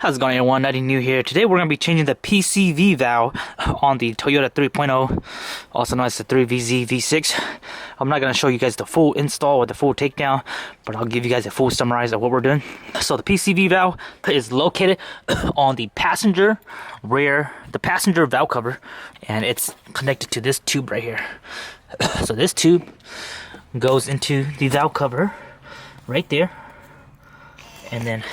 How's it going, everyone? NuttyNu here. Today we're going to be changing the PCV valve on the Toyota 3.0, also known as the 3VZ V6. I'm not going to show you guys the full install or the full takedown, but I'll give you guys a full summarize of what we're doing. So the PCV valve is located on the passenger valve cover, and it's connected to this tube right here. So this tube goes into the valve cover right there, and then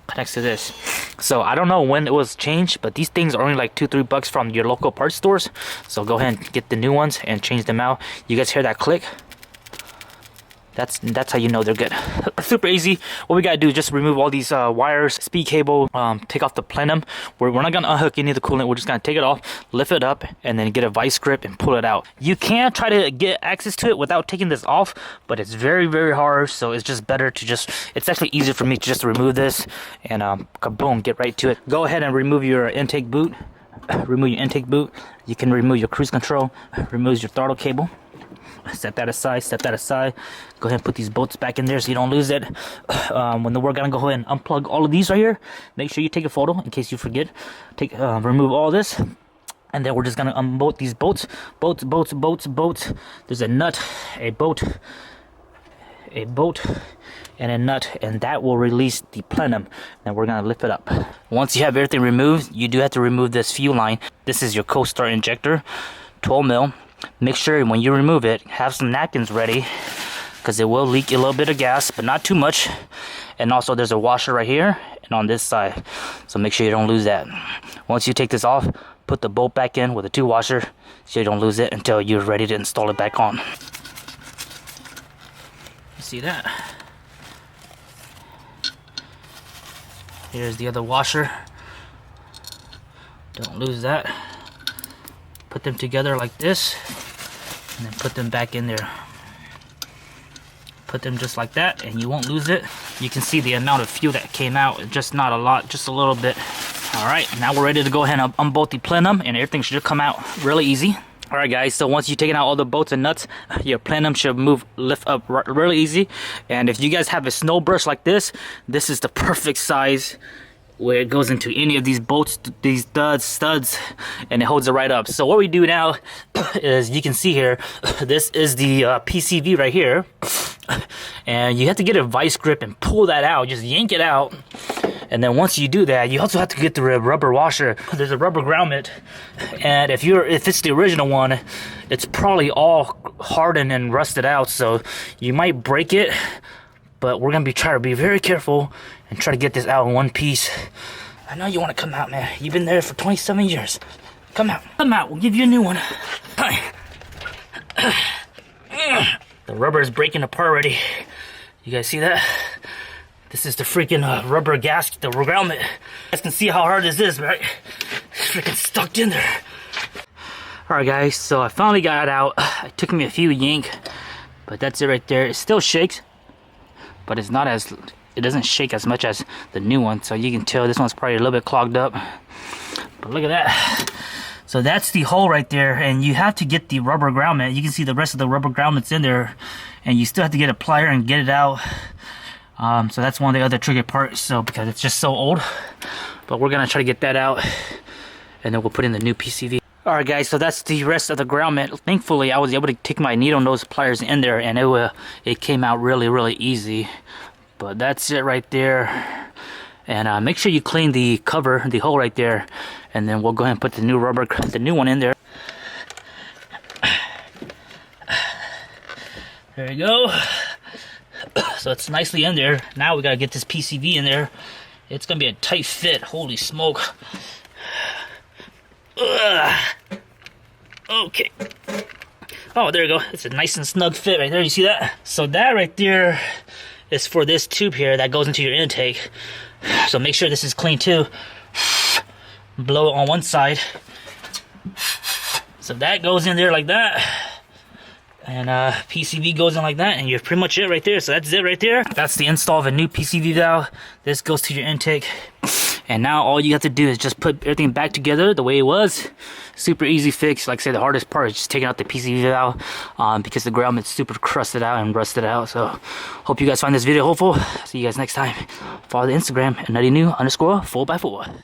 connects to this. So I don't know when it was changed, but these things are only like $2-3 from your local parts stores. So go ahead and get the new ones and change them out. You guys hear that click? That's how you know they're good. Super easy. What we gotta do is just remove all these wires, speed cable, take off the plenum. We're not gonna unhook any of the coolant. We're just gonna take it off, lift it up, and then get a vice grip and pull it out. You can try to get access to it without taking this off, but it's very, very hard. So it's just better to it's actually easier for me to just remove this and kaboom, get right to it. Go ahead and remove your intake boot. Remove your intake boot. You can remove your cruise control. Remove your throttle cable. Set that aside, Go ahead and put these bolts back in there so you don't lose it. We're gonna go ahead and unplug all of these right here. Make sure you take a photo in case you forget. Remove all this, and then we're just gonna unbolt these bolts. Bolts. There's a nut, a bolt, and a nut, and that will release the plenum. Now we're gonna lift it up. Once you have everything removed, you do have to remove this fuel line. This is your co-star injector, 12 mil. Make sure when you remove it, have some napkins ready, because it will leak a little bit of gas, but not too much. And also there's a washer right here and on this side, so make sure you don't lose that. Once you take this off, put the bolt back in with a 2 washer so you don't lose it until you're ready to install it back on. See that? Here's the other washer. Don't lose that. Put them together like this, and then put them back in there. Put them just like that, and you won't lose it. You can see the amount of fuel that came out, just not a lot, just a little bit. All right, now we're ready to go ahead and unbolt the plenum, and everything should come out really easy. All right, guys, so once you've taken out all the bolts and nuts, your plenum should lift up really easy. And if you guys have a snow brush like this, this is the perfect size where it goes into any of these bolts, these studs, and it holds it right up. So what we do now is, you can see here, this is the PCV right here, and you have to get a vice grip and pull that out. Just yank it out, and then once you do that, you also have to get the rubber washer. There's a rubber grommet, and if it's the original one, it's probably all hardened and rusted out, so you might break it. But we're gonna try to be very careful and try to get this out in one piece. I know you want to come out, man. You've been there for 27 years. Come out. We'll give you a new one. The rubber is breaking apart already. You guys see that? This is the freaking rubber gasket, the grommet. You guys can see how hard this is, right? It's freaking stuck in there. All right, guys. So I finally got it out. It took me a few yank, but that's it right there. It still shakes, but it doesn't shake as much as the new one, so you can tell this one's probably a little bit clogged up. But look at that. So that's the hole right there, and you have to get the rubber grommet. You can see the rest of the rubber grommets in there, and you still have to get a plier and get it out. So that's one of the other tricky parts, so because it's just so old. But we're gonna try to get that out, and then we'll put in the new PCV. Alright, guys, so that's the rest of the grommet. Thankfully, I was able to take my needle nose pliers in there, and it came out really, really easy. But that's it right there. And make sure you clean the cover, the hole right there, and then we'll go ahead and put the new one in there. There you go. So it's nicely in there. Now we gotta get this PCV in there. It's gonna be a tight fit. Holy smoke. Okay. Oh, there you go. It's a nice and snug fit right there. You see that? So that right there is for this tube here that goes into your intake. So make sure this is clean too. Blow it on one side. So that goes in there like that. And PCV goes in like that, and you're pretty much it right there. So that's it right there. That's the install of a new PCV valve. This goes to your intake. And now all you have to do is just put everything back together the way it was. Super easy fix. Like I said, the hardest part is just taking out the PCV valve because the ground is super crusted out and rusted out. So hope you guys find this video helpful. See you guys next time. Follow the Instagram at NuttyNu_4x4.